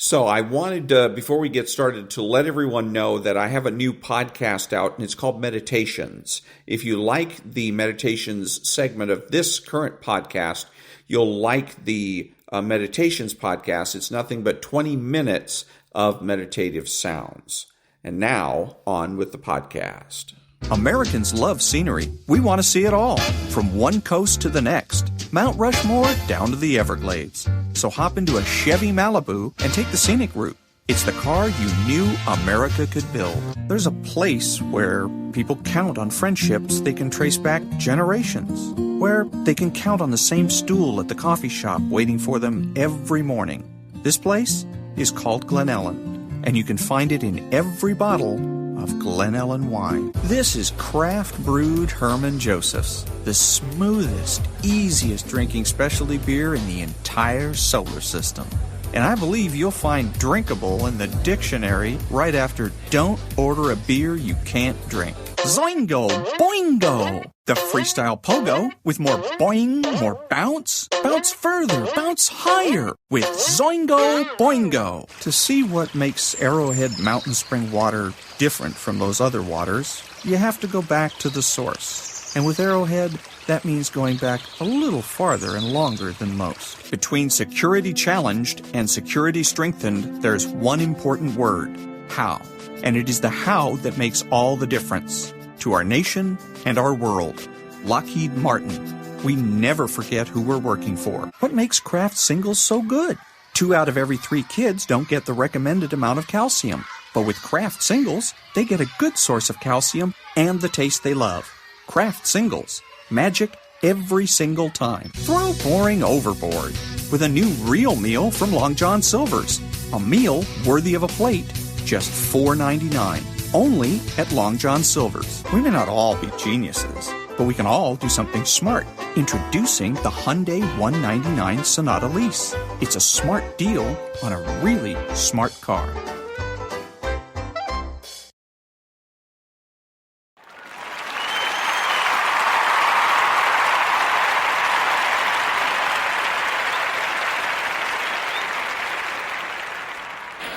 So I wanted, before we get started, to let everyone know that I have a new podcast out, and it's called Meditations. If you like the Meditations segment of this current podcast, you'll like the Meditations podcast. It's nothing but 20 minutes of meditative sounds. And now, on with the podcast. Americans love scenery. We want to see it all, from one coast to the next, Mount Rushmore down to the Everglades. So hop into a Chevy Malibu and take the scenic route. It's the car you knew America could build. There's a place where people count on friendships they can trace back generations, where they can count on the same stool at the coffee shop waiting for them every morning. This place is called Glen Ellen, and you can find it in every bottle of Glen Ellen wine. This is craft brewed Herman Joseph's, the smoothest, easiest drinking specialty beer in the entire solar system. And I believe you'll find drinkable in the dictionary right after don't order a beer you can't drink. Zoingo! Boingo! The freestyle pogo with more boing, more bounce. Bounce further, bounce higher with Zoingo Boingo. To see what makes Arrowhead Mountain Spring water different from those other waters, you have to go back to the source. And with Arrowhead, that means going back a little farther and longer than most. Between security challenged and security strengthened, there's one important word: how. And it is the how that makes all the difference to our nation and our world. Lockheed Martin. We never forget who we're working for. What makes Kraft singles so good? 2 out of every 3 kids don't get the recommended amount of calcium. But with Kraft singles, they get a good source of calcium and the taste they love. Kraft singles. Magic every single time. Throw boring overboard with a new real meal from Long John Silver's. A meal worthy of a plate. Just $4.99. Only at Long John Silver's. We may not all be geniuses, but we can all do something smart. Introducing the Hyundai 199 Sonata Lease. It's a smart deal on a really smart car.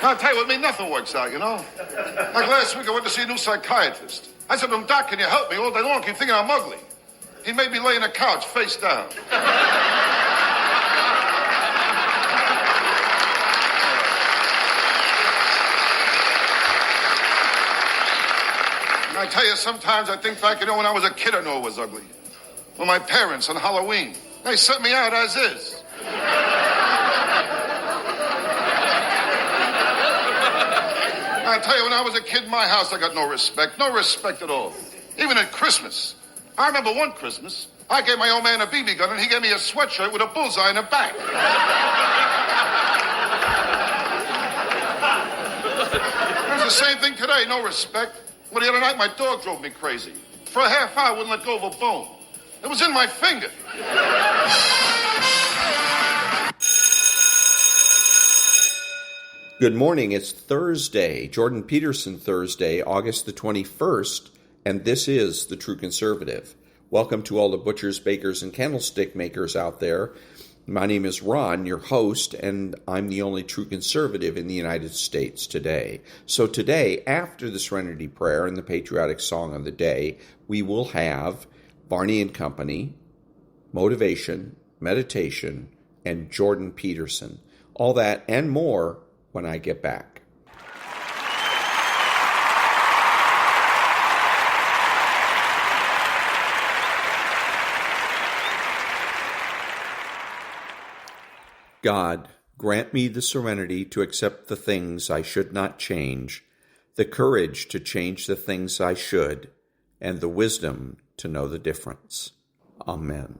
I'll tell you what, nothing works out, you know? Like last week, I went to see a new psychiatrist. I said to him, "Doc, can you help me? All day long, I keep thinking I'm ugly." He made me lay on a couch, face down. I tell you, sometimes I think back, when I was a kid, I knew I was ugly. When my parents on Halloween, they set me out as is. I tell you, when I was a kid in my house, I got no respect at all. Even at Christmas. I remember one Christmas, I gave my old man a BB gun, and he gave me a sweatshirt with a bullseye in the back. It's the same thing today, no respect. Well, the other night, my dog drove me crazy. For a half hour, I wouldn't let go of a bone. It was in my finger. Good morning. It's Thursday, Jordan Peterson Thursday, August the 21st, and this is The True Conservative. Welcome to all the butchers, bakers, and candlestick makers out there. My name is Ron, your host, and I'm the only true conservative in the United States today. So today, after the Serenity Prayer and the patriotic song of the day, we will have Varney and Company, motivation, meditation, and Jordan Peterson. All that and more when I get back. God, grant me the serenity to accept the things I should not change, the courage to change the things I should, and the wisdom to know the difference. Amen.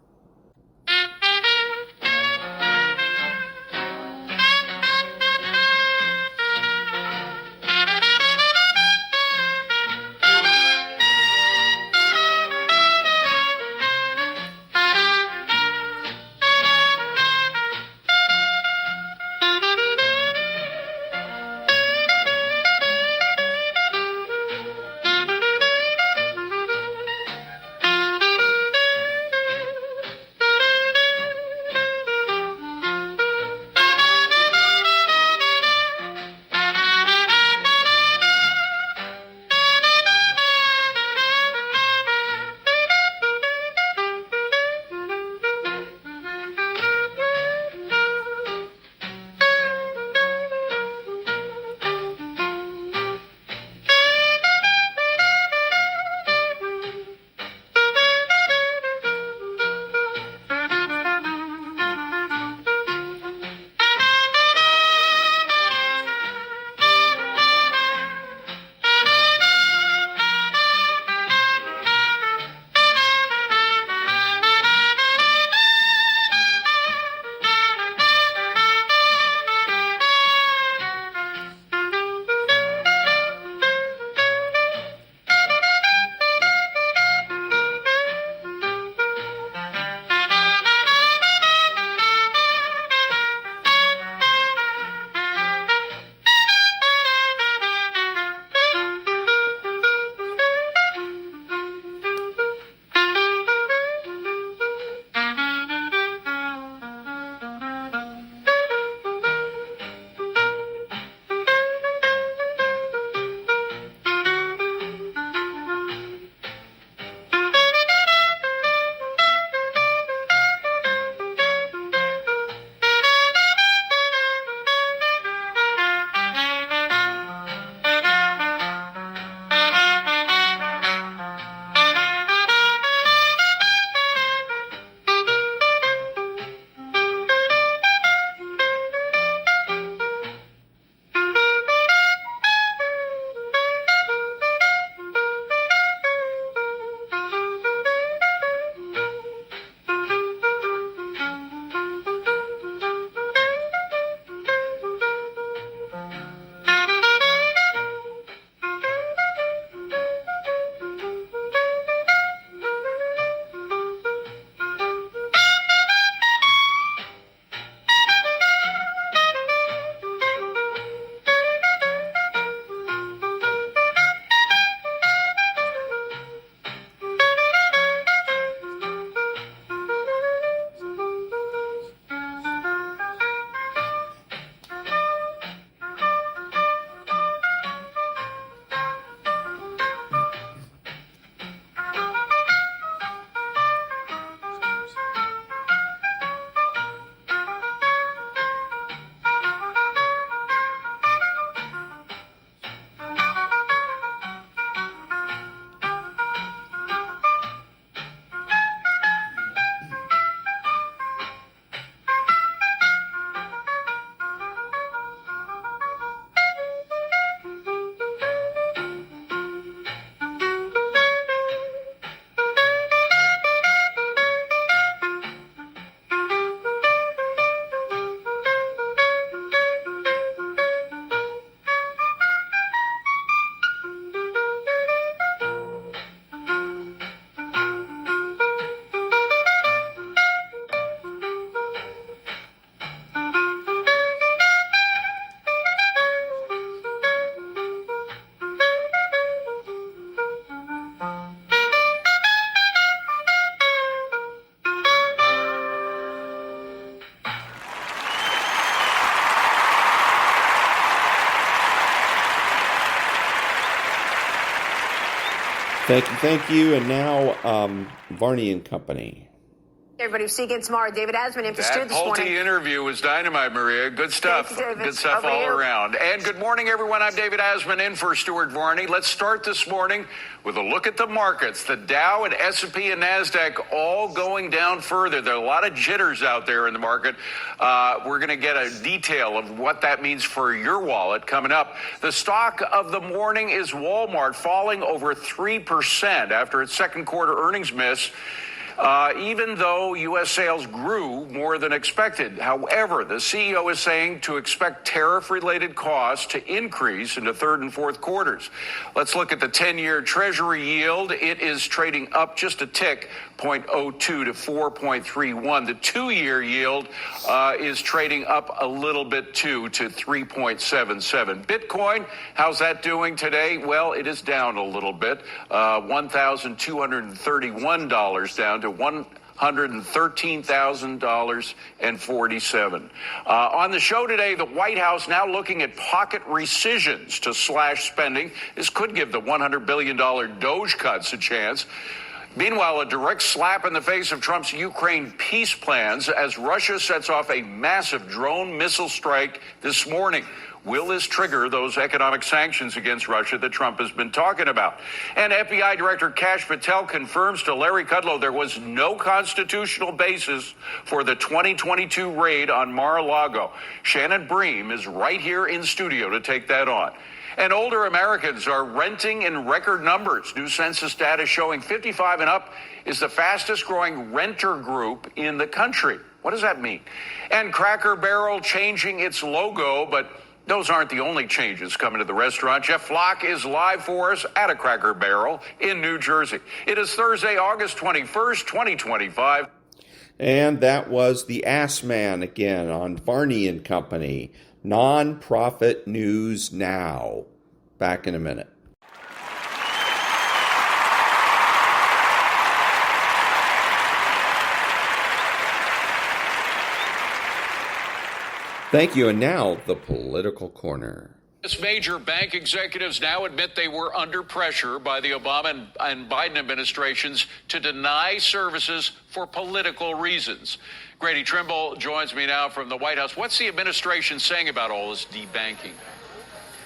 Thank you. And now, Varney and Company. Everybody, we'll see you again tomorrow. David Asman in for Stu this morning. That Pulte interview was dynamite, Maria. Good stuff. Thank you, David. Good stuff Over all to you. around. And good morning, everyone. I'm David Asman in for Stuart Varney. Let's start this morning with a look at the markets. The Dow and S&P and NASDAQ all going down further. There are a lot of jitters out there in the market. We're going to get a detail of what that means for your wallet coming up. The stock of the morning is Walmart, falling over 3% after its second quarter earnings miss. Even though U.S. sales grew more than expected. However, the CEO is saying to expect tariff-related costs to increase in the third and fourth quarters. Let's look at the 10-year Treasury yield. It is trading up just a tick, 0.02 to 4.31. The 2-year yield is trading up a little bit, too, to 3.77. Bitcoin, how's that doing today? Well, it is down a little bit, $1,231 down to $113,000.47. On the show today, the White House now looking at pocket rescissions to slash spending. This could give the $100 billion DOGE cuts a chance. Meanwhile, a direct slap in the face of Trump's Ukraine peace plans as Russia sets off a massive drone missile strike this morning. Will this trigger those economic sanctions against Russia that Trump has been talking about? And FBI Director Kash Patel confirms to Larry Kudlow there was no constitutional basis for the 2022 raid on Mar-a-Lago. Shannon Bream is right here in studio to take that on. And older Americans are renting in record numbers. New census data showing 55 and up is the fastest growing renter group in the country. What does that mean? And Cracker Barrel changing its logo, but those aren't the only changes coming to the restaurant. Jeff Flock is live for us at a Cracker Barrel in New Jersey. It is Thursday, August 21st, 2025. And that was the Ass Man again on Varney and Company. Nonprofit News Now. Back in a minute. Thank you. And now, the Political Corner. Major bank executives now admit they were under pressure by the Obama and Biden administrations to deny services for political reasons. Grady Trimble joins me now from the White House. What's the administration saying about all this debanking?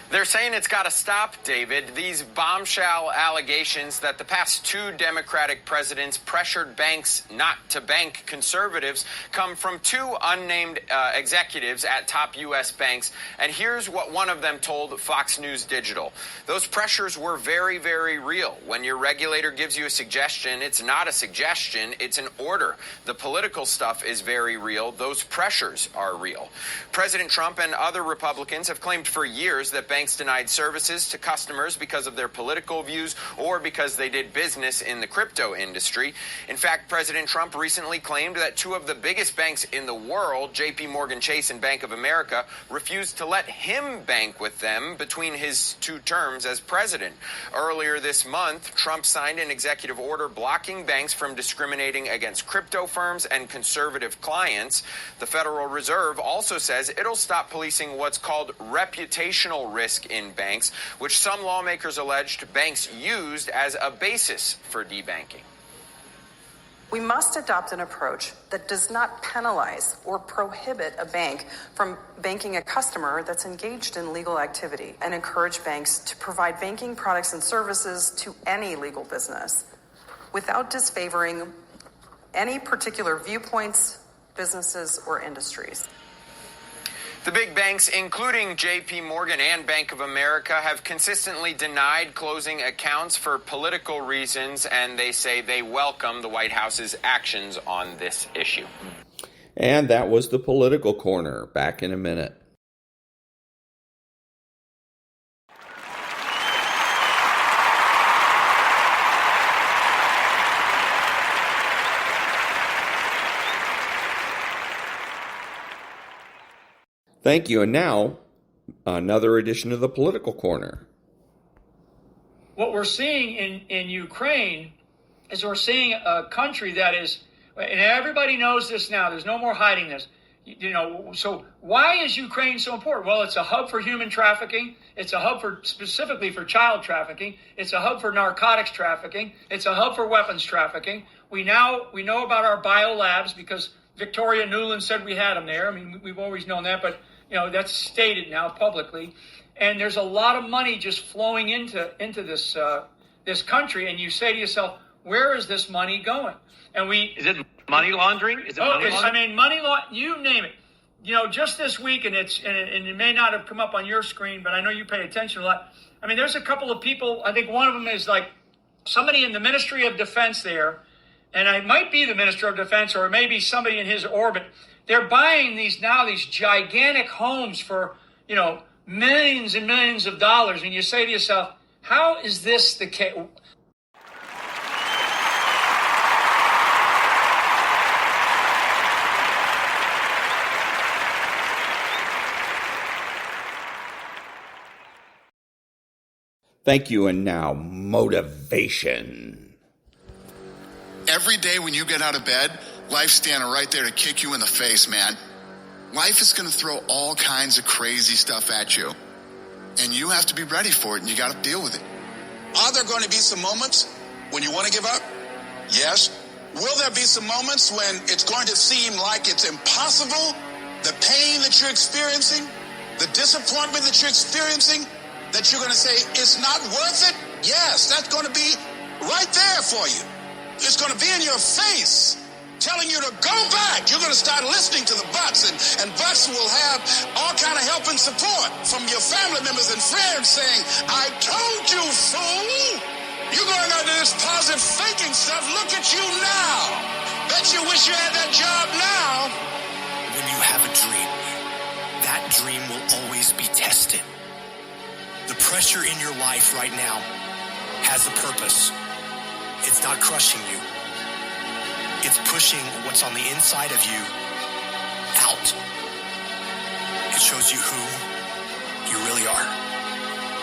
They're saying it's got to stop, David. These bombshell allegations that the past two Democratic presidents pressured banks not to bank conservatives come from two unnamed executives at top U.S. banks. And here's what one of them told Fox News Digital. Those pressures were very, very real. When your regulator gives you a suggestion, it's not a suggestion, it's an order. The political stuff is very real. Those pressures are real. President Trump and other Republicans have claimed for years that banks denied services to customers because of their political views or because they did business in the crypto industry. In fact, President Trump recently claimed that two of the biggest banks in the world, JP Morgan Chase and Bank of America, refused to let him bank with them between his two terms as president. Earlier this month, Trump signed an executive order blocking banks from discriminating against crypto firms and conservative clients. The Federal Reserve also says it'll stop policing what's called reputational risk in banks, which some lawmakers alleged banks used as a basis for debanking. We must adopt an approach that does not penalize or prohibit a bank from banking a customer that's engaged in legal activity and encourage banks to provide banking products and services to any legal business without disfavoring any particular viewpoints, businesses, or industries. The big banks, including JP Morgan and Bank of America, have consistently denied closing accounts for political reasons, and they say they welcome the White House's actions on this issue. And that was the Political Corner. Back in a minute. Thank you. And now, another edition of the Political Corner. What we're seeing in Ukraine is we're seeing a country that is, and everybody knows this now, there's no more hiding this, So why is Ukraine so important? Well, it's a hub for human trafficking. It's a hub specifically for child trafficking. It's a hub for narcotics trafficking. It's a hub for weapons trafficking. We know about our biolabs because Victoria Nuland said we had them there. I mean, we've always known that, but that's stated now publicly. And there's a lot of money just flowing into this country. And you say to yourself, where is this money going? And is it money laundering? Is it money laundering? Money laundering, you name it. Just this week, and it may not have come up on your screen, but I know you pay attention a lot. I mean, there's a couple of people. I think one of them is like somebody in the Ministry of Defense there, and it might be the Minister of Defense, or it may be somebody in his orbit. They're buying these gigantic homes for millions and millions of dollars, and you say to yourself, how is this the case? Thank you, and now motivation. Every day when you get out of bed, life's standing right there to kick you in the face, man. Life is going to throw all kinds of crazy stuff at you. And you have to be ready for it, and you got to deal with it. Are there going to be some moments when you want to give up? Yes. Will there be some moments when it's going to seem like it's impossible? The pain that you're experiencing, the disappointment that you're experiencing, that you're going to say, it's not worth it? Yes, that's going to be right there for you. It's going to be in your face, telling you to go back. You're going to start listening to the buts, and buts will have all kind of help and support from your family members and friends saying, I told you, fool. You're going under this positive thinking stuff. Look at you now. Bet you wish you had that job now. When you have a dream, that dream will always be tested. The pressure in your life right now has a purpose. It's not crushing you. It's pushing what's on the inside of you out. It shows you who you really are.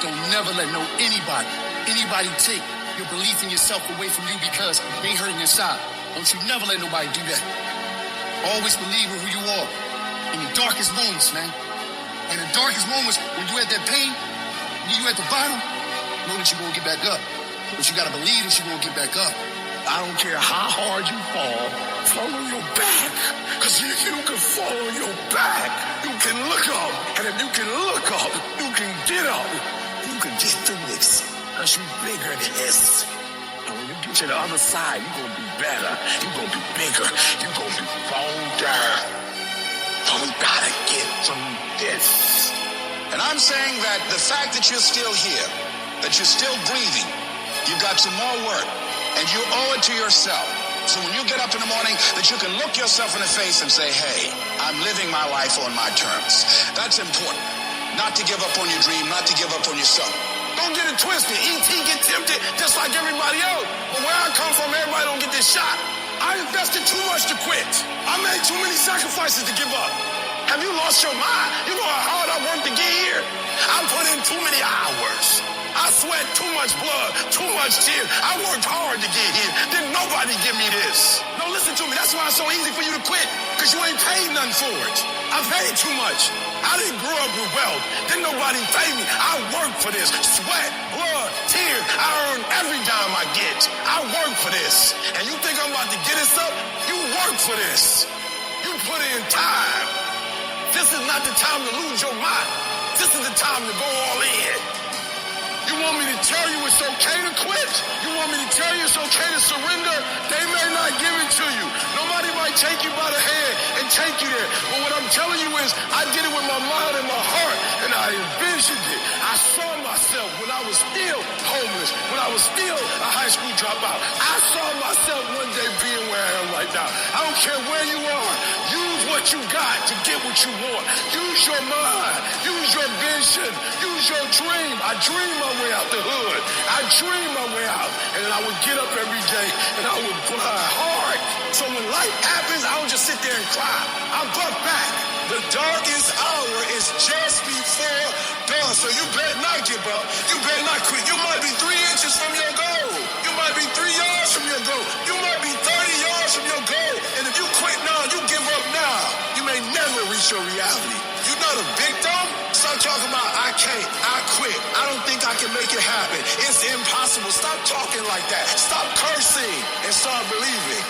Don't never let anybody take your belief in yourself away from you because they hurting inside. Don't you never let nobody do that. Always believe in who you are in the darkest moments, man. In the darkest moments when you had that pain, when you at the bottom, know that you're going to get back up. But you got to believe that you're going to get back up. I don't care how hard you fall on your back. Because if you can fall on your back, you can look up. And if you can look up, you can get up. You can get through this. Because you're bigger than this. And when you get to the other side, you're going to be better. You're going to be bigger. You're going to be stronger. So we got to get through this. And I'm saying that the fact that you're still here, that you're still breathing, you've got some more work, and you owe it to yourself. So when you get up in the morning, that you can look yourself in the face and say, hey, I'm living my life on my terms. That's important. Not to give up on your dream, not to give up on yourself. Don't get it twisted. E.T. get tempted just like everybody else. But where I come from, everybody don't get this shot. I invested too much to quit. I made too many sacrifices to give up. Have you lost your mind? You know how hard I worked to get here? I put in too many hours. I sweat too much blood, too much tears. I worked hard to get here. Didn't nobody give me this. No, listen to me. That's why it's so easy for you to quit, because you ain't paid nothing for it. I paid too much. I didn't grow up with wealth. Didn't nobody pay me. I worked for this. Sweat, blood, tears. I earn every dime I get. I work for this. And you think I'm about to get this up? You work for this. You put in time. This is not the time to lose your mind. This is the time to go all in. You want me to tell you it's okay to quit? You want me to tell you it's okay to surrender? They may not give it to you. Nobody might take you by the hand and take you there. But what I'm telling you is I did it with my mind and my heart, and I envisioned it. I saw myself when I was still homeless, when I was still a high school dropout. I saw myself one day being where I am right now. I don't care where you are. Use what you got to get what you want. Use your mind. Use your vision. Use your dream. I dream my way out the hood. I dream my way out. And then I would get up every day and I would grind hard. So when life happens, I don't just sit there and cry. I buck back. The darkest hour is just before dawn. So you better not give up. You better not quit. You might be 3 inches from your goal. You might be 3 yards from your goal. You might be 30 yards from your goal. And if you quit now, you give up now, you may may never reach your reality. You're not a victim. Stop talking about I can't, I quit. I don't think I can make it happen. It's impossible. Stop talking like that. Stop cursing and start believing.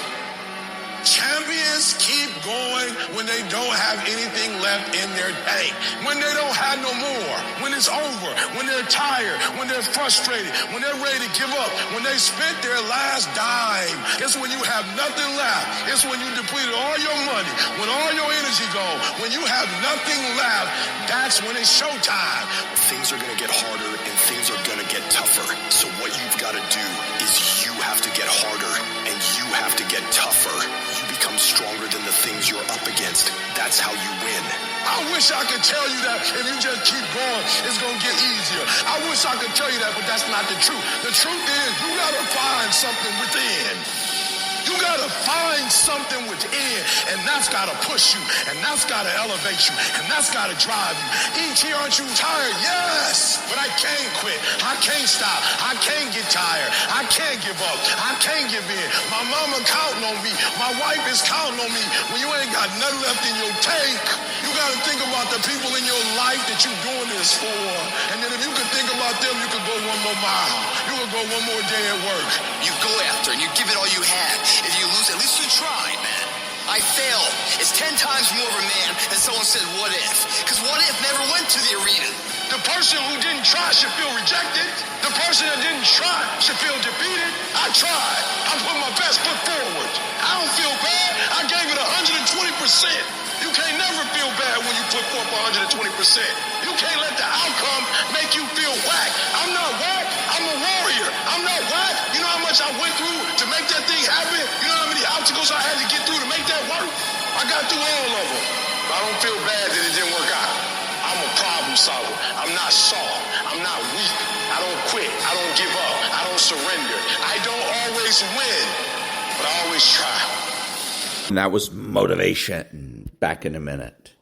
Champions keep going when they don't have anything left in their tank, when they don't have no more, when it's over, when they're tired, when they're frustrated, when they're ready to give up, when they spent their last dime. It's when you have nothing left. It's when you depleted all your money, when all your energy goes, when you have nothing left. That's when it's showtime. Things are going to get harder and things are going to get tougher. So what you've got to do is you have to get harder and you have to get tougher. You become stronger than the things you're up against. That's how you win. I wish I could tell you that if you just keep going, it's going to get easier. I wish I could tell you that, but that's not the truth. The truth is you got to find something within. You got to find something within, and that's got to push you, and that's got to elevate you, and that's got to drive you. E.T., aren't you tired? Yes, but I can't quit. I can't stop. I can't get tired. I can't give up. I can't give in. My mama counting on me. My wife is counting on me. When you ain't got nothing left in your tank, you got to think about the people in your life that you're doing this for. And then if you could think about them, you could go one more mile. You could go one more day at work. You go after and you give it all you had. If you lose, at least you tried, man. I failed. It's 10 times more of a man than someone said, what if? Because what if never went to the arena. The person who didn't try should feel rejected. The person that didn't try should feel defeated. I tried. I put my best foot forward. I don't feel bad. I gave it 120%. You can't never feel bad when you put forth 120%. You can't let the outcome make you feel whack. I'm not whack. I'm a warrior. I'm not whack. You know how much I went through to make that thing happen? You know how many obstacles I had to get through to make that work? I got through all of them. But I don't feel bad that it didn't work out. I'm a problem solver. I'm not soft. I'm not weak. I don't quit. I don't give up. I don't surrender. I don't always win, but I always try. And that was motivation. Back in a minute.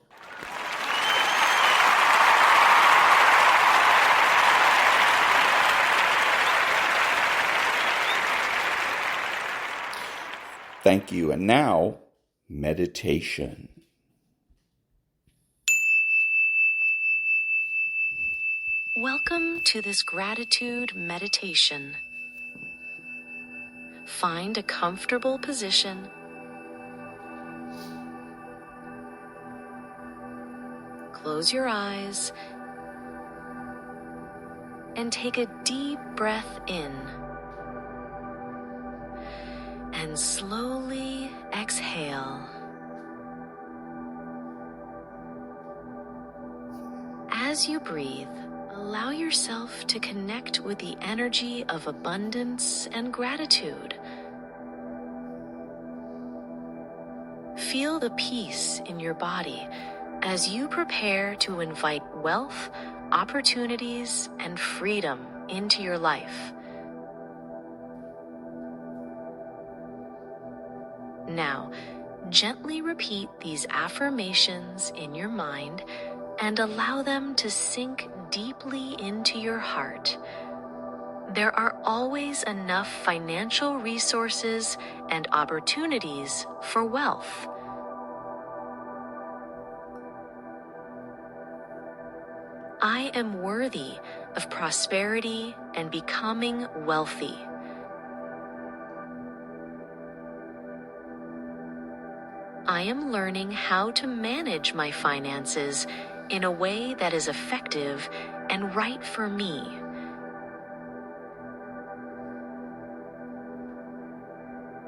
Thank you. And now, meditation. Welcome to this gratitude meditation. Find a comfortable position. Close your eyes and take a deep breath in and slowly exhale. As you breathe, allow yourself to connect with the energy of abundance and gratitude. Feel the peace in your body as you prepare to invite wealth, opportunities, and freedom into your life. Now, gently repeat these affirmations in your mind and allow them to sink deeply into your heart. There are always enough financial resources and opportunities for wealth. I am worthy of prosperity and becoming wealthy. I am learning how to manage my finances in a way that is effective and right for me.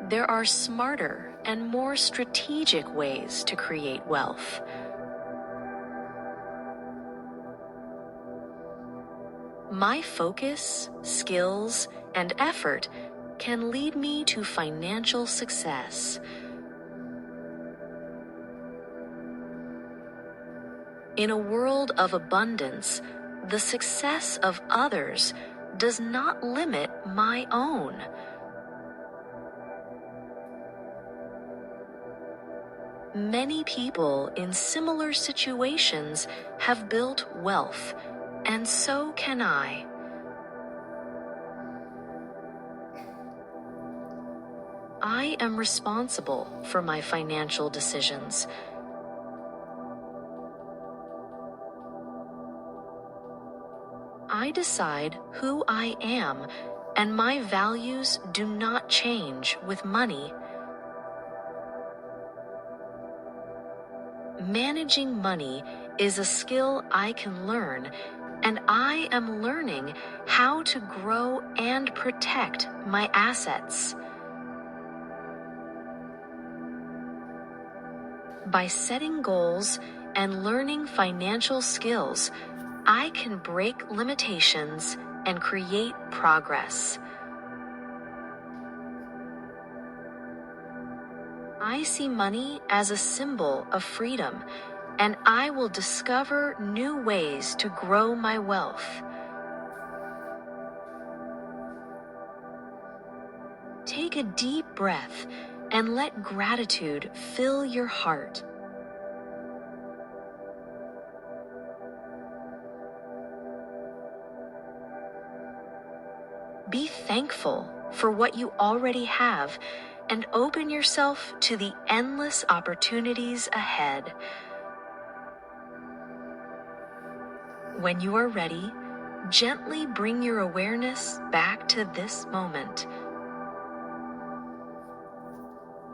There are smarter and more strategic ways to create wealth. My focus, skills, and effort can lead me to financial success. In a world of abundance, the success of others does not limit my own. Many people in similar situations have built wealth, and so can I. I am responsible for my financial decisions. I decide who I am, and my values do not change with money. Managing money is a skill I can learn, and I am learning how to grow and protect my assets. By setting goals and learning financial skills, I can break limitations and create progress. I see money as a symbol of freedom, and I will discover new ways to grow my wealth. Take a deep breath and let gratitude fill your heart. Be thankful for what you already have and open yourself to the endless opportunities ahead. When you are ready, gently bring your awareness back to this moment.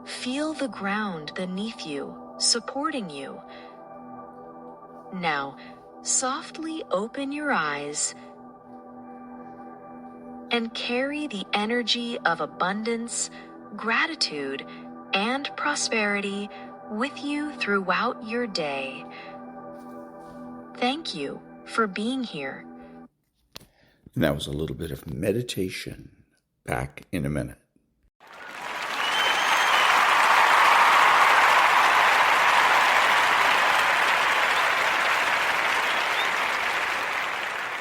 Feel the ground beneath you, supporting you. Now, softly open your eyes and carry the energy of abundance, gratitude, and prosperity with you throughout your day. Thank you for being here. And that was a little bit of meditation. Back in a minute.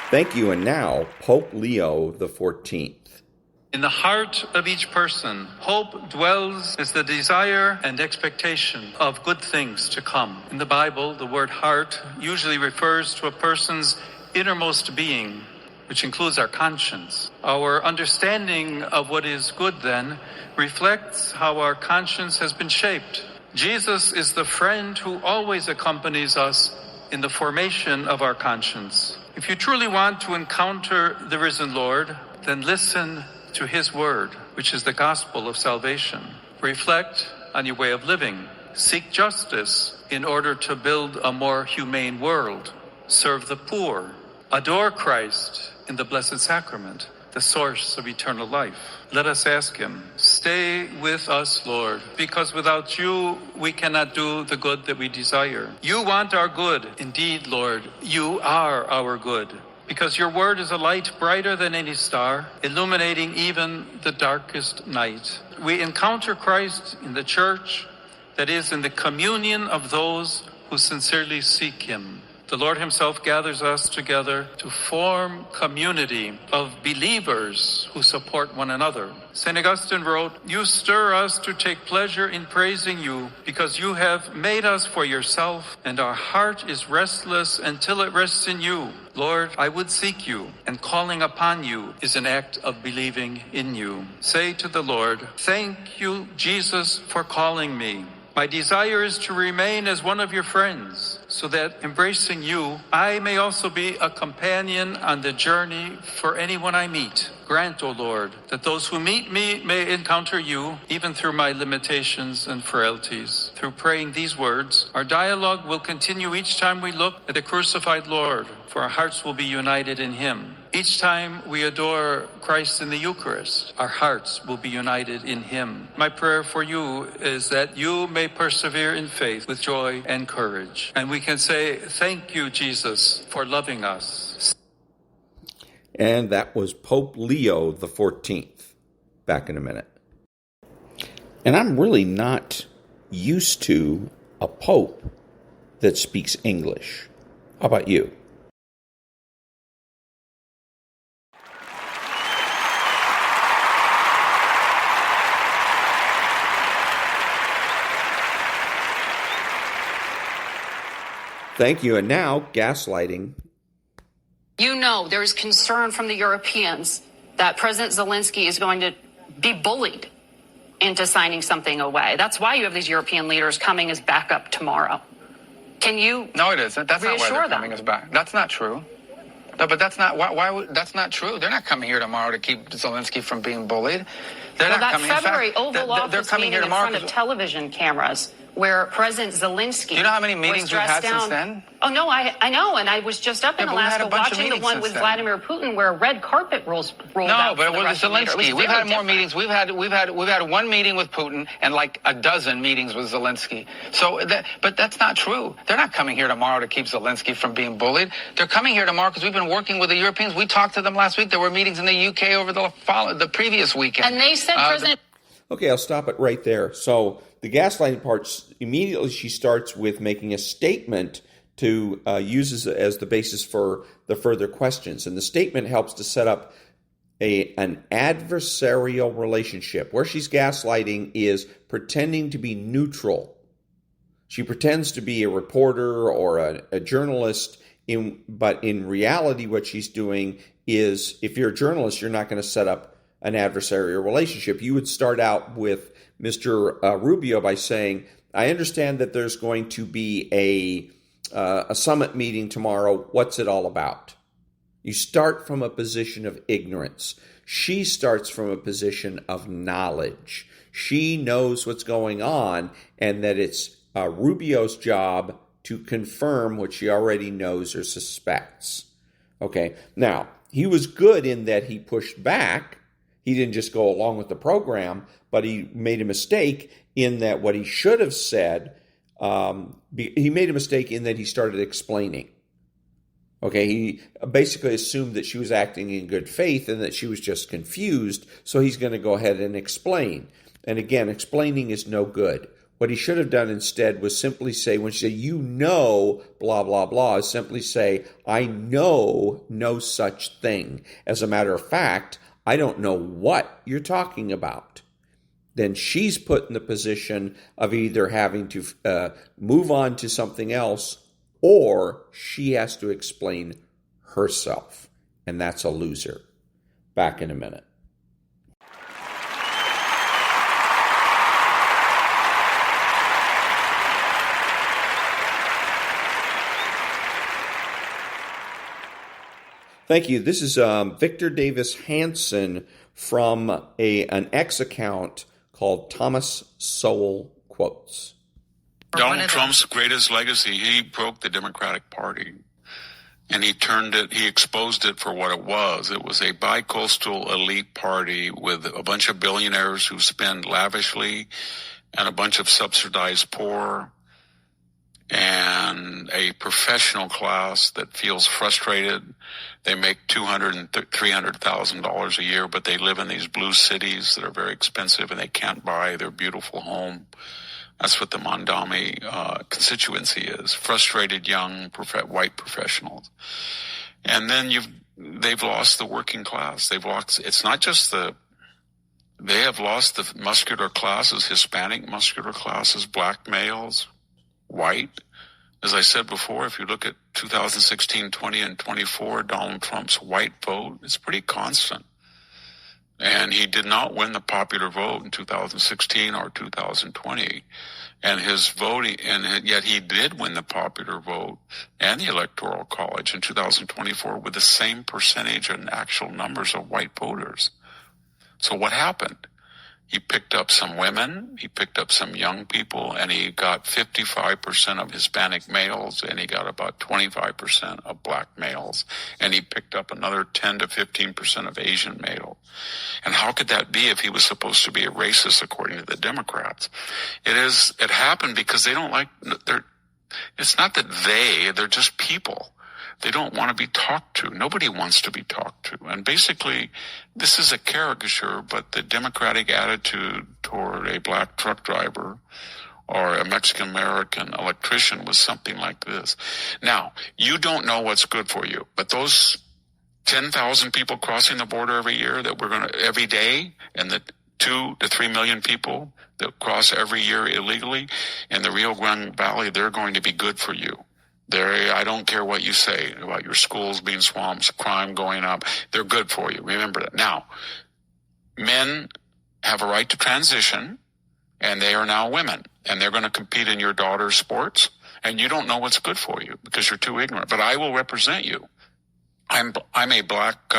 Thank you, and now, Pope Leo XIV. In the heart of each person, hope dwells as the desire and expectation of good things to come. In the Bible, the word heart usually refers to a person's innermost being, which includes our conscience. Our understanding of what is good, then, reflects how our conscience has been shaped. Jesus is the friend who always accompanies us in the formation of our conscience. If you truly want to encounter the risen Lord, then listen to his word, which is the gospel of salvation. Reflect on your way of living. Seek justice in order to build a more humane world. Serve the poor. Adore Christ in the Blessed Sacrament, the source of eternal life. Let us ask him, stay with us, Lord, because without you, we cannot do the good that we desire. You want our good. Indeed, Lord, you are our good, because your word is a light brighter than any star, illuminating even the darkest night. We encounter Christ in the church, that is, in the communion of those who sincerely seek him. The Lord himself gathers us together to form community of believers who support one another. St. Augustine wrote, "You stir us to take pleasure in praising you because you have made us for yourself, and our heart is restless until it rests in you. Lord, I would seek you, and calling upon you is an act of believing in you." Say to the Lord, "Thank you, Jesus, for calling me. My desire is to remain as one of your friends, so that embracing you, I may also be a companion on the journey for anyone I meet. Grant, O Lord, that those who meet me may encounter you, even through my limitations and frailties." Through praying these words, our dialogue will continue each time we look at the crucified Lord, for our hearts will be united in him. Each time we adore Christ in the Eucharist, our hearts will be united in him. My prayer for you is that you may persevere in faith with joy and courage. And we can say, thank you, Jesus, for loving us. And that was Pope Leo XIV. Back in a minute. And I'm really not used to a pope that speaks English. How about you? Thank you. And now, gaslighting. You know there's concern from the Europeans that President Zelensky is going to be bullied into signing something away. That's why you have these European leaders coming as backup tomorrow. Can you No, it isn't. That's not why they're reassure them? coming as back. That's not true. No, but that's not that's not true. They're not coming here tomorrow to keep Zelensky from being bullied. They're not coming. That February Oval Office meeting in front of television cameras where President Zelensky. Do you know how many meetings we've had since then? Oh, no, I know. And I was just up in Alaska watching the one with Vladimir Putin where a red carpet rolled out. No, but with Zelensky. We've had more meetings. We've had one meeting with Putin and like a dozen meetings with Zelensky. But that's not true. They're not coming here tomorrow to keep Zelensky from being bullied. They're coming here tomorrow because we've been working with the Europeans. We talked to them last week. There were meetings in the UK over the previous weekend. And they said President... Okay, I'll stop it right there. So the gaslighting part, immediately she starts with making a statement to use as the basis for the further questions. And the statement helps to set up an adversarial relationship. Where she's gaslighting is pretending to be neutral. She pretends to be a reporter or a journalist, but in reality what she's doing is, if you're a journalist, you're not going to set up an adversarial relationship. You would start out with Mr. Rubio by saying, I understand that there's going to be a summit meeting tomorrow. What's it all about? You start from a position of ignorance. She starts from a position of knowledge. She knows what's going on and that it's Rubio's job to confirm what she already knows or suspects. Okay, now, he was good in that he pushed back. He didn't just go along with the program, but he made a mistake in that what he should have said, he made a mistake in that he started explaining. Okay, he basically assumed that she was acting in good faith and that she was just confused, so he's going to go ahead and explain. And again, explaining is no good. What he should have done instead was simply say, when she said, you know, blah, blah, blah, is simply say, I know no such thing. As a matter of fact, I don't know what you're talking about. Then she's put in the position of either having to move on to something else, or she has to explain herself. And that's a loser. Back in a minute. Thank you. This is Victor Davis Hanson from an X account called Thomas Sowell Quotes. Donald Trump's greatest legacy, he broke the Democratic Party. And he exposed it for what it was. It was a bi-coastal elite party with a bunch of billionaires who spend lavishly and a bunch of subsidized poor, and a professional class that feels frustrated. They make $200,000 and $300,000 a year, but they live in these blue cities that are very expensive and they can't buy their beautiful home. That's what the Mondami constituency is. Frustrated young white professionals. And then they've lost the working class. It's not just they have lost the muscular classes, Hispanic muscular classes, black males, white. As I said before, if you look at 2016, 20, and 24, Donald Trump's white vote, it's pretty constant. And he did not win the popular vote in 2016 or 2020. And his voting, and yet he did win the popular vote and the Electoral College in 2024 with the same percentage and actual numbers of white voters. So what happened? He picked up some women, he picked up some young people, and he got 55% of Hispanic males, and he got about 25% of black males, and he picked up another 10 to 15% of Asian males. And how could that be if he was supposed to be a racist, according to the Democrats? It happened because they don't it's not that they're just people. They don't want to be talked to. Nobody wants to be talked to. And basically, this is a caricature, but the Democratic attitude toward a black truck driver or a Mexican-American electrician was something like this. Now, you don't know what's good for you, but those 10,000 people crossing the border every year every day, and the 2 to 3 million people that cross every year illegally in the Rio Grande Valley, they're going to be good for you. I don't care what you say about your schools being swamps, crime going up. They're good for you. Remember that. Now, men have a right to transition, and they are now women, and they're going to compete in your daughter's sports, and you don't know what's good for you because you're too ignorant. But I will represent you. I I'm a black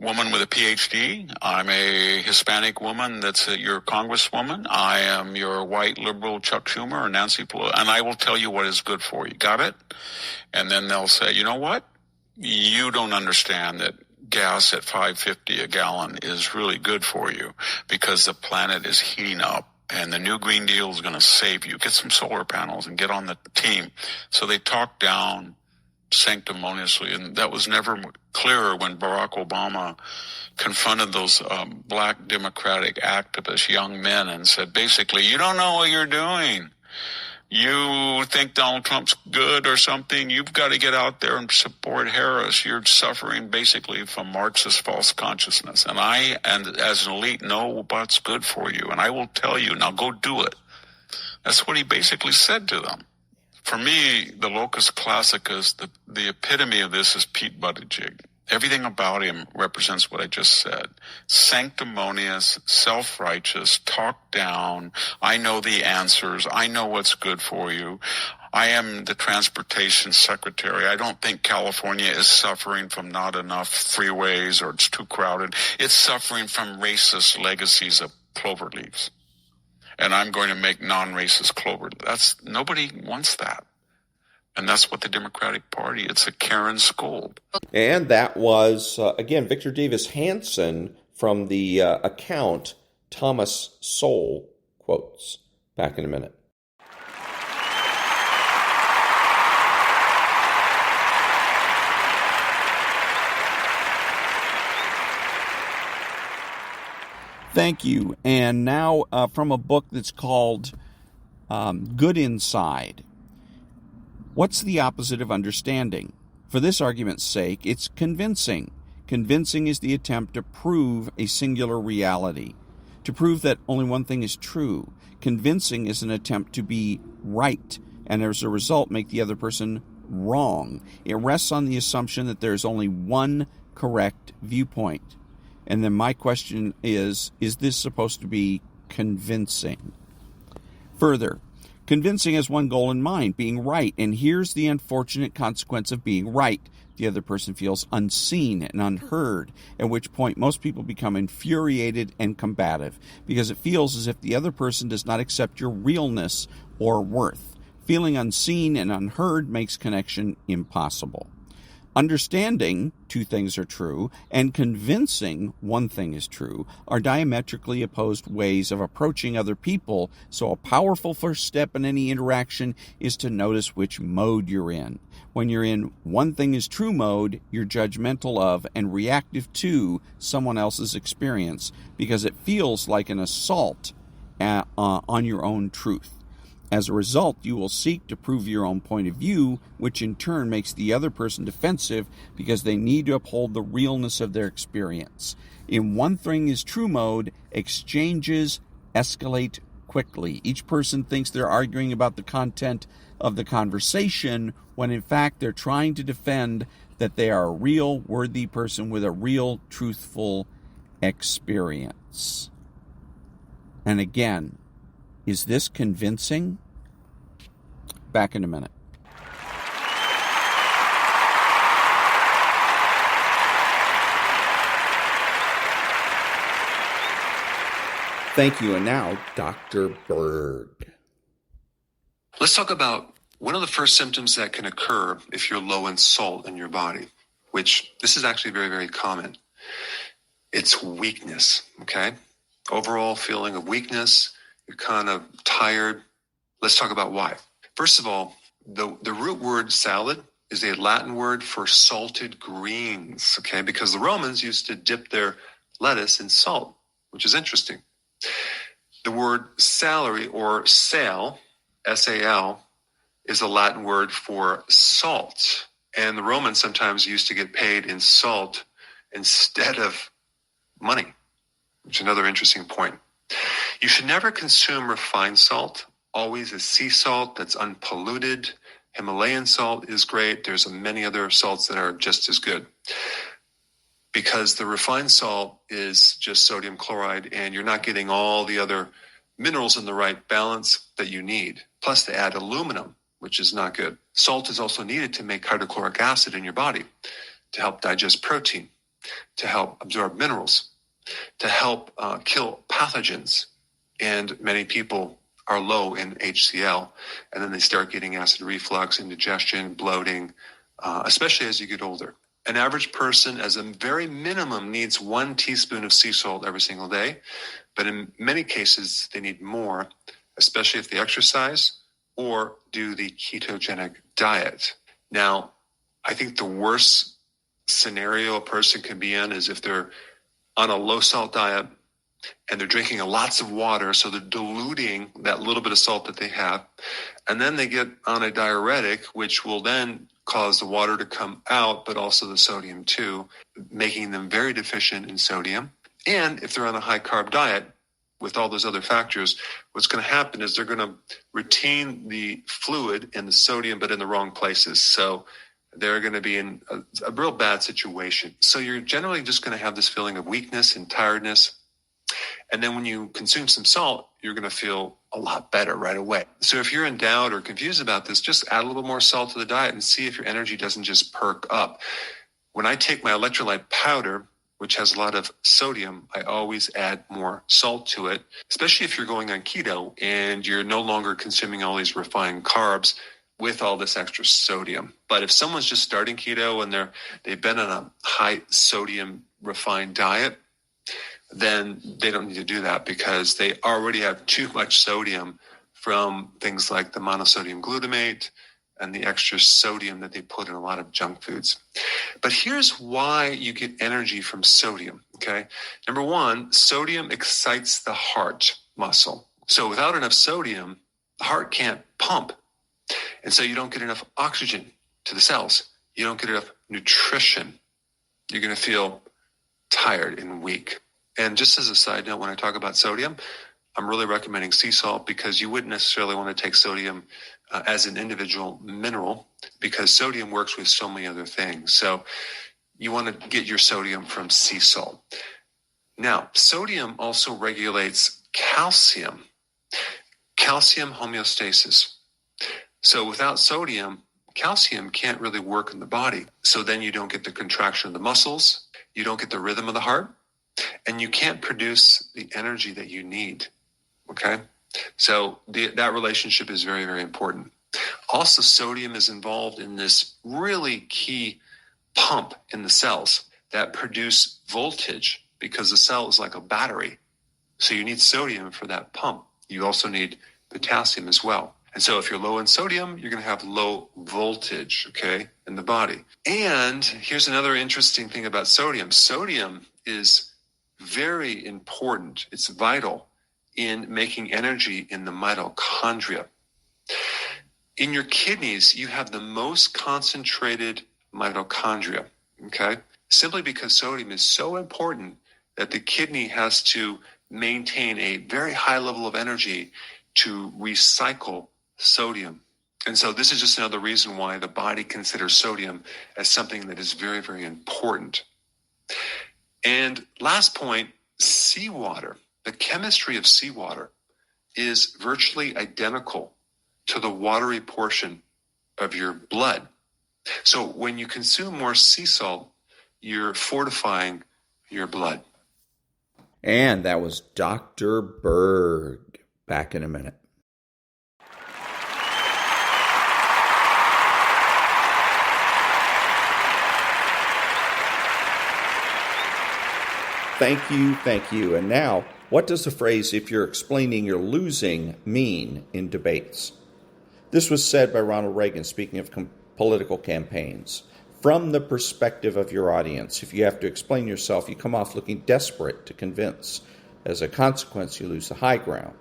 woman with a PhD. I'm a Hispanic woman that's your congresswoman. I am your white liberal Chuck Schumer or Nancy Pelosi, and I will tell you what is good for you. Got it? And then they'll say, you know what? You don't understand that gas at $5.50 a gallon is really good for you because the planet is heating up. And the new Green Deal is going to save you. Get some solar panels and get on the team. So they talk down sanctimoniously, and that was never clearer when Barack Obama confronted those black Democratic activists, young men, and said, basically, you don't know what you're doing. You think Donald Trump's good or something, you've got to get out there and support Harris. You're suffering basically from Marxist false consciousness. And I, and as an elite, know what's good for you. And I will tell you, now go do it. That's what he basically said to them. For me, the locus classicus, the epitome of this is Pete Buttigieg. Everything about him represents what I just said. Sanctimonious, self-righteous, talk down. I know the answers. I know what's good for you. I am the transportation secretary. I don't think California is suffering from not enough freeways or it's too crowded. It's suffering from racist legacies of clover leaves. And I'm going to make non-racist clover. Nobody wants that. And that's what the Democratic Party, it's a Karen scold. And that was, again, Victor Davis Hanson from the account Thomas Sowell quotes. Back in a minute. Thank you. And now from a book that's called Good Inside. What's the opposite of understanding? For this argument's sake, it's convincing. Convincing is the attempt to prove a singular reality, to prove that only one thing is true. Convincing is an attempt to be right, and as a result make the other person wrong. It rests on the assumption that there's only one correct viewpoint. And then my question is this supposed to be convincing? Further, convincing has one goal in mind, being right. And here's the unfortunate consequence of being right. The other person feels unseen and unheard, at which point most people become infuriated and combative because it feels as if the other person does not accept your realness or worth. Feeling unseen and unheard makes connection impossible. Understanding two things are true and convincing one thing is true are diametrically opposed ways of approaching other people, so a powerful first step in any interaction is to notice which mode you're in. When you're in one thing is true mode, you're judgmental of and reactive to someone else's experience because it feels like an assault on your own truth. As a result, you will seek to prove your own point of view, which in turn makes the other person defensive because they need to uphold the realness of their experience. In one thing is true mode, exchanges escalate quickly. Each person thinks they're arguing about the content of the conversation when in fact they're trying to defend that they are a real, worthy person with a real, truthful experience. And again, is this convincing? Back in a minute. Thank you. And now, Dr. Berg. Let's talk about one of the first symptoms that can occur if you're low in salt in your body, which this is actually very, very common. It's weakness, okay? Overall feeling of weakness. You're kind of tired. Let's talk about why. First of all, the root word salad is a Latin word for salted greens, okay? Because the Romans used to dip their lettuce in salt, which is interesting. The word salary or sal, S-A-L, is a Latin word for salt. And the Romans sometimes used to get paid in salt instead of money, which is another interesting point. You should never consume refined salt, always a sea salt that's unpolluted. Himalayan salt is great. There's many other salts that are just as good. Because the refined salt is just sodium chloride and you're not getting all the other minerals in the right balance that you need. Plus they add aluminum, which is not good. Salt is also needed to make hydrochloric acid in your body. to help digest protein, to help absorb minerals, to help kill pathogens. And many people are low in HCl, and then they start getting acid reflux, indigestion, bloating, especially as you get older. An average person, as a very minimum, needs 1 teaspoon of sea salt every single day, but in many cases, they need more, especially if they exercise or do the ketogenic diet. Now, I think the worst scenario a person can be in is if they're on a low-salt diet and they're drinking lots of water, so they're diluting that little bit of salt that they have, and then they get on a diuretic, which will then cause the water to come out, but also the sodium too, making them very deficient in sodium. And if they're on a high-carb diet with all those other factors, what's going to happen is they're going to retain the fluid and the sodium, but in the wrong places. So they're going to be in a real bad situation. So you're generally just going to have this feeling of weakness and tiredness. And then when you consume some salt, you're going to feel a lot better right away. So if you're in doubt or confused about this, just add a little more salt to the diet and see if your energy doesn't just perk up. When I take my electrolyte powder, which has a lot of sodium, I always add more salt to it, especially if you're going on keto and you're no longer consuming all these refined carbs with all this extra sodium. But if someone's just starting keto and they've been on a high sodium refined diet, then they don't need to do that because they already have too much sodium from things like the monosodium glutamate and the extra sodium that they put in a lot of junk foods. But here's why you get energy from sodium, okay? Number one, sodium excites the heart muscle. So without enough sodium, the heart can't pump. And so you don't get enough oxygen to the cells. You don't get enough nutrition. You're going to feel tired and weak. And just as a side note, when I talk about sodium, I'm really recommending sea salt because you wouldn't necessarily want to take sodium as an individual mineral because sodium works with so many other things. So you want to get your sodium from sea salt. Now, sodium also regulates calcium homeostasis. So without sodium, calcium can't really work in the body. So then you don't get the contraction of the muscles, you don't get the rhythm of the heart, and you can't produce the energy that you need, okay? So that relationship is very, very important. Also, sodium is involved in this really key pump in the cells that produce voltage because the cell is like a battery. So you need sodium for that pump. You also need potassium as well. And so if you're low in sodium, you're going to have low voltage, okay, in the body. And here's another interesting thing about sodium. Sodium is very important. It's vital in making energy in the mitochondria. In your kidneys, you have the most concentrated mitochondria, okay? Simply because sodium is so important that the kidney has to maintain a very high level of energy to recycle sodium. And so this is just another reason why the body considers sodium as something that is very, very important. And last point, seawater. The chemistry of seawater is virtually identical to the watery portion of your blood. So when you consume more sea salt, you're fortifying your blood. And that was Dr. Berg. Back in a minute. Thank you. And now, what does the phrase, if you're explaining you're losing, mean in debates? This was said by Ronald Reagan, speaking of political campaigns. From the perspective of your audience, if you have to explain yourself, you come off looking desperate to convince. As a consequence, you lose the high ground.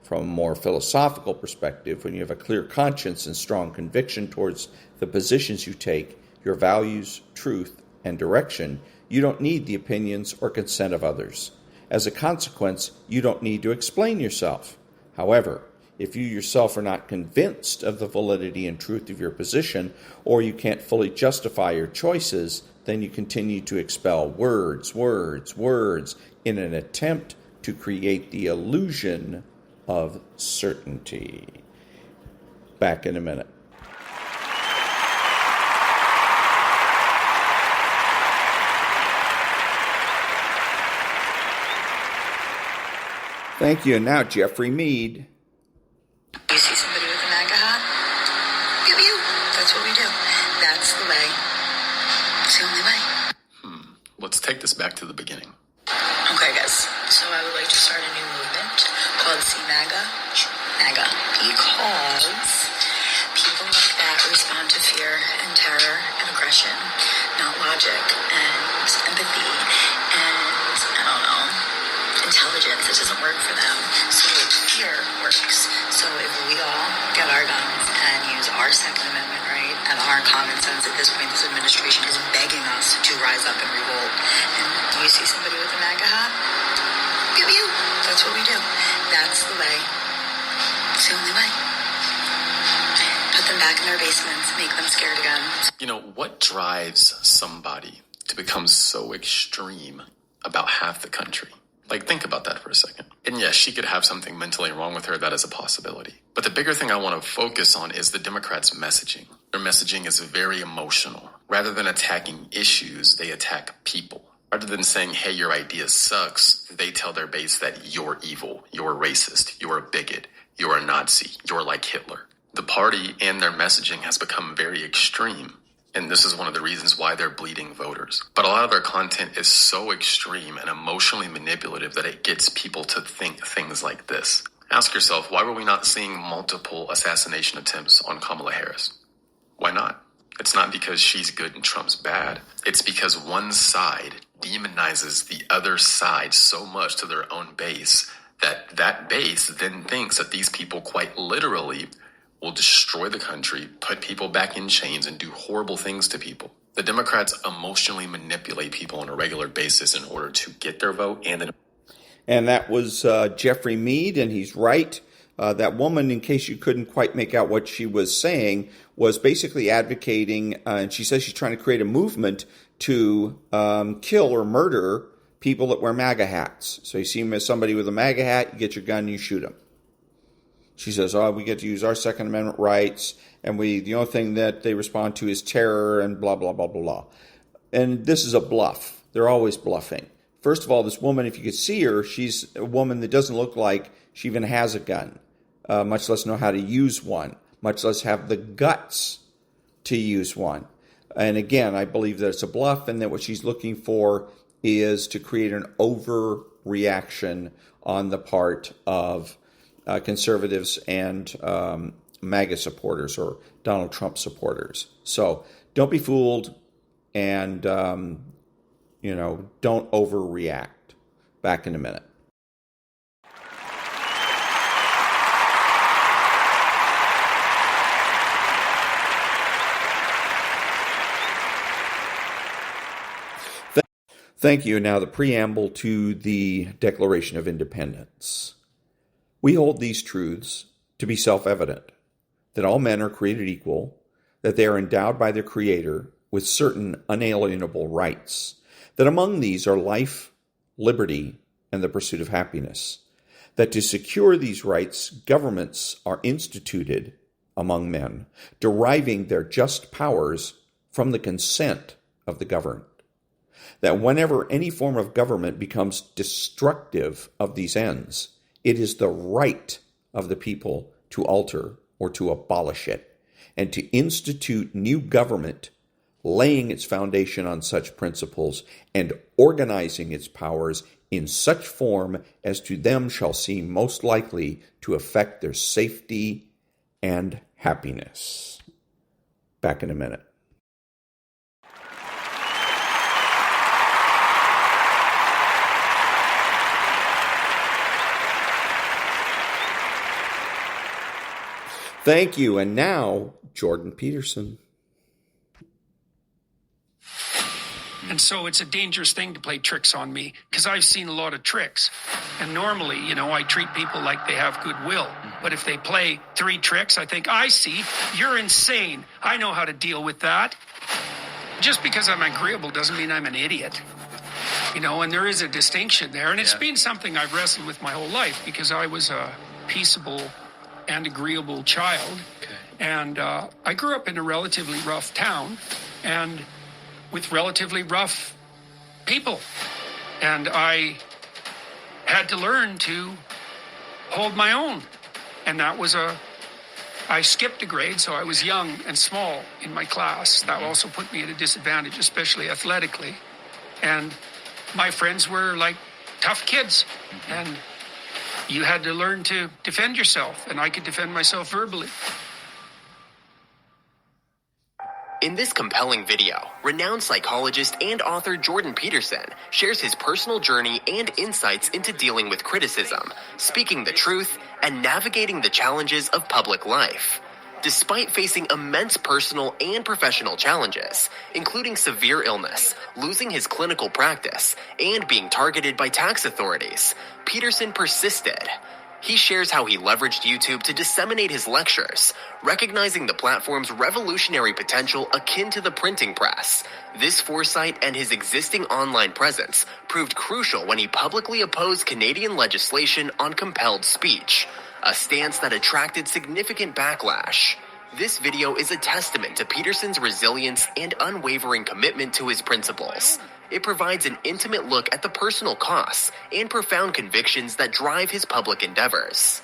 From a more philosophical perspective, when you have a clear conscience and strong conviction towards the positions you take, your values, truth, and direction, you don't need the opinions or consent of others. As a consequence, you don't need to explain yourself. However, if you yourself are not convinced of the validity and truth of your position, or you can't fully justify your choices, then you continue to expel words in an attempt to create the illusion of certainty. Back in a minute. Thank you. And now Jeffrey Mead. You see somebody with a MAGA hat? Pew pew. That's what we do. That's the way. It's the only way. Let's take this back to the beginning. Okay, guys. So I would like to start a new movement called See MAGA. MAGA. Because people like that respond to fear and terror and aggression, not logic and empathy and, I don't know, intelligence. It doesn't work for them. So fear works. So if we all get our guns and use our Second Amendment right and our common sense, at this point this administration is begging us to rise up and revolt. And do you see somebody with a MAGA hat? Pew pew. That's what we do. That's the way. It's the only way. Put them back in their basements, make them scared again. You know, what drives somebody to become so extreme about half the country? Like, think about that for a second. And yes, she could have something mentally wrong with her. That is a possibility. But the bigger thing I want to focus on is the Democrats' messaging. Their messaging is very emotional. Rather than attacking issues, they attack people. Rather than saying, hey, your idea sucks, they tell their base that you're evil, you're racist, you're a bigot, you're a Nazi, you're like Hitler. The party and their messaging has become very extreme. And this is one of the reasons why they're bleeding voters. But a lot of their content is so extreme and emotionally manipulative that it gets people to think things like this. Ask yourself, why were we not seeing multiple assassination attempts on Kamala Harris? Why not? It's not because she's good and Trump's bad. It's because one side demonizes the other side so much to their own base that that base then thinks that these people quite literally will destroy the country, put people back in chains, and do horrible things to people. The Democrats emotionally manipulate people on a regular basis in order to get their vote. And that was Jeffrey Mead, and he's right. That woman, in case you couldn't quite make out what she was saying, was basically advocating, and she says she's trying to create a movement to kill or murder people that wear MAGA hats. So you see somebody with a MAGA hat, you get your gun, you shoot them. She says, we get to use our Second Amendment rights, and the only thing that they respond to is terror and blah, blah, blah, blah, blah. And this is a bluff. They're always bluffing. First of all, this woman, if you could see her, she's a woman that doesn't look like she even has a gun, much less know how to use one, much less have the guts to use one. And again, I believe that it's a bluff and that what she's looking for is to create an overreaction on the part of conservatives and MAGA supporters or Donald Trump supporters. So don't be fooled and, don't overreact. Back in a minute. Thank you. Now the preamble to the Declaration of Independence. We hold these truths to be self-evident, that all men are created equal, that they are endowed by their Creator with certain unalienable rights, that among these are life, liberty, and the pursuit of happiness, that to secure these rights, governments are instituted among men, deriving their just powers from the consent of the governed, that whenever any form of government becomes destructive of these ends, it is the right of the people to alter or to abolish it, and to institute new government, laying its foundation on such principles and organizing its powers in such form as to them shall seem most likely to affect their safety and happiness. Back in a minute. Thank you. And now, Jordan Peterson. And so it's a dangerous thing to play tricks on me because I've seen a lot of tricks. And normally, I treat people like they have goodwill. But if they play 3 tricks, I think, I see, you're insane. I know how to deal with that. Just because I'm agreeable doesn't mean I'm an idiot. And there is a distinction there. And it's been something I've wrestled with my whole life because I was a peaceable and agreeable child. Okay. And I grew up in a relatively rough town and with relatively rough people. And I had to learn to hold my own. And that was I skipped a grade, so I was young and small in my class. That also put me at a disadvantage, especially athletically. And my friends were like tough kids. And you had to learn to defend yourself, and I could defend myself verbally. In this compelling video, renowned psychologist and author Jordan Peterson shares his personal journey and insights into dealing with criticism, speaking the truth, and navigating the challenges of public life. Despite facing immense personal and professional challenges, including severe illness, losing his clinical practice, and being targeted by tax authorities, Peterson persisted. He shares how he leveraged YouTube to disseminate his lectures, recognizing the platform's revolutionary potential akin to the printing press. This foresight and his existing online presence proved crucial when he publicly opposed Canadian legislation on compelled speech, a stance that attracted significant backlash. This video is a testament to Peterson's resilience and unwavering commitment to his principles. It provides an intimate look at the personal costs and profound convictions that drive his public endeavors.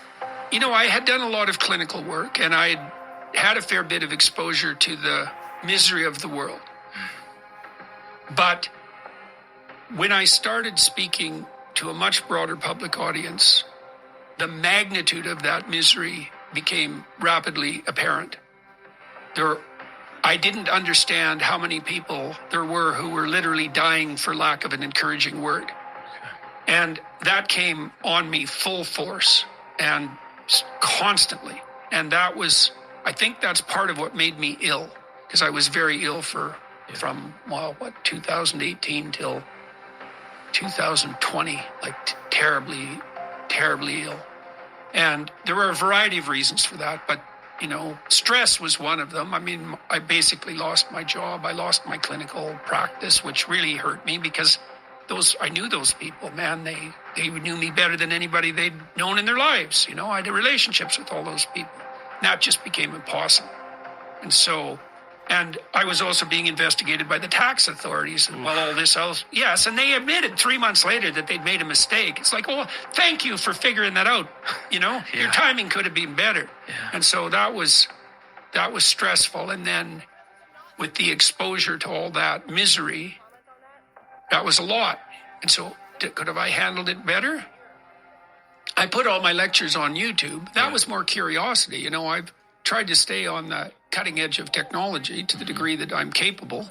You know, I had done a lot of clinical work, and I had a fair bit of exposure to the misery of the world. But when I started speaking to a much broader public audience, the magnitude of that misery became rapidly apparent. I didn't understand how many people there were who were literally dying for lack of an encouraging word. And that came on me full force and constantly. And I think that's part of what made me ill, because I was very ill from 2018 till 2020, like terribly, terribly ill. And there were a variety of reasons for that, but stress was one of them. I mean, I basically lost my job. I lost my clinical practice, which really hurt me because I knew those people, man. They knew me better than anybody they'd known in their lives. I had relationships with all those people. And that just became impossible. And I was also being investigated by the tax authorities. And all this else. Yes, and they admitted 3 months later that they'd made a mistake. It's like, oh, thank you for figuring that out. Your timing could have been better. Yeah. And so that was stressful. And then with the exposure to all that misery, that was a lot. And so could have I handled it better? I put all my lectures on YouTube. That was more curiosity. I've tried to stay on the cutting edge of technology to the degree that I'm capable.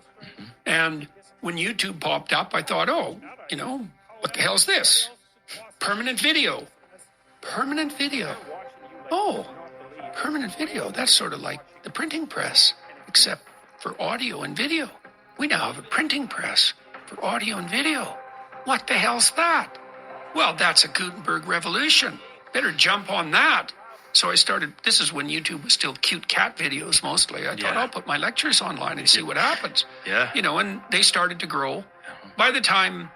And when YouTube popped up, I thought, what the hell's this? Permanent video. Permanent video. Oh, permanent video. That's sort of like the printing press, except for audio and video. We now have a printing press for audio and video. What the hell's that? Well, that's a Gutenberg revolution. Better jump on that. So I started, this is when YouTube was still cute cat videos mostly. I thought, I'll put my lectures online and see what happens. Yeah. And they started to grow. By the time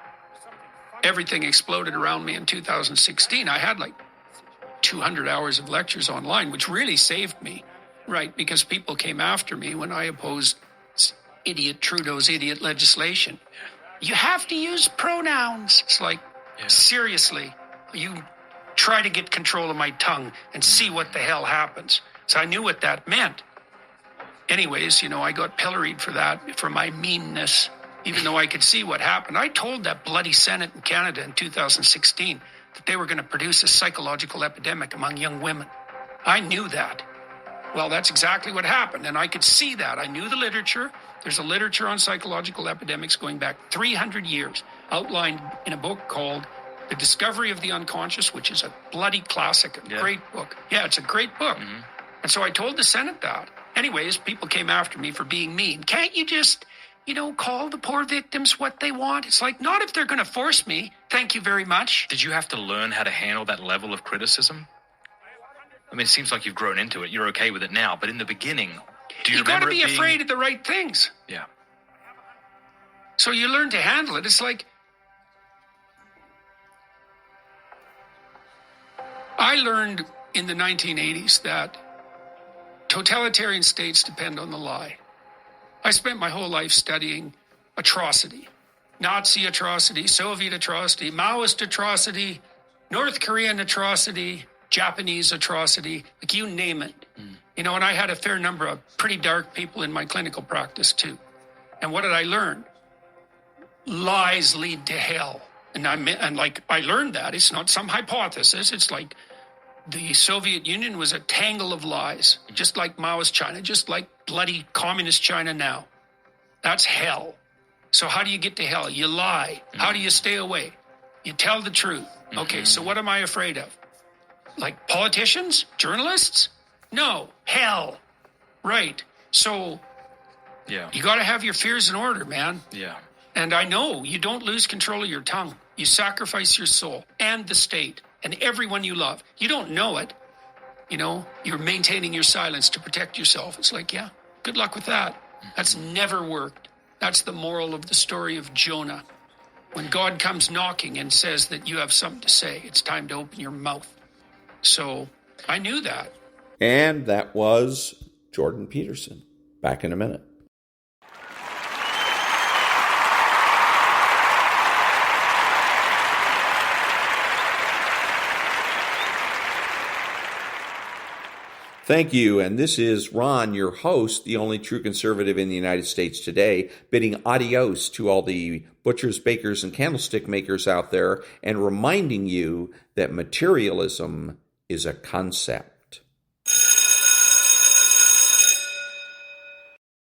everything exploded around me in 2016, I had like 200 hours of lectures online, which really saved me, right? Because people came after me when I opposed idiot Trudeau's idiot legislation. You have to use pronouns. It's like, seriously, you try to get control of my tongue and see what the hell happens. So I knew what that meant. Anyways, I got pilloried for that, for my meanness, even though I could see what happened. I told that bloody Senate in Canada in 2016 that they were going to produce a psychological epidemic among young women. I knew that. Well, that's exactly what happened, and I could see that. I knew the literature. There's a literature on psychological epidemics going back 300 years, outlined in a book called The Discovery of the Unconscious, which is a bloody classic, a great book. Yeah, it's a great book. And so I told the Senate that. Anyways, people came after me for being mean. Can't you just, call the poor victims what they want? It's like, not if they're going to force me. Thank you very much. Did you have to learn how to handle that level of criticism? I mean, it seems like you've grown into it. You're okay with it now. But in the beginning, do you remember got to be afraid of the right things. Yeah. So you learn to handle it. It's like, I learned in the 1980s that totalitarian states depend on the lie. I spent my whole life studying atrocity. Nazi atrocity, Soviet atrocity, Maoist atrocity, North Korean atrocity, Japanese atrocity, like you name it. You know, and I had a fair number of pretty dark people in my clinical practice too. And what did I learn? Lies lead to hell. And I learned that. It's not some hypothesis. It's like the Soviet Union was a tangle of lies, just like Mao's China, just like bloody communist China now. That's hell. So how do you get to hell? You lie. How do you stay away? You tell the truth. Okay, so what am I afraid of? Like politicians? Journalists? No, hell. Right. So you got to have your fears in order, man. Yeah. And I know you don't lose control of your tongue. You sacrifice your soul and the state and everyone you love. You don't know it. You know, you're maintaining your silence to protect yourself. It's like, yeah, good luck with that. That's never worked. That's the moral of the story of Jonah. When God comes knocking and says that you have something to say, it's time to open your mouth. So I knew that. And that was Jordan Peterson. Back in a minute. Thank you, and this is Ron, your host, the only true conservative in the United States today, bidding adios to all the butchers, bakers, and candlestick makers out there, and reminding you that materialism is a concept.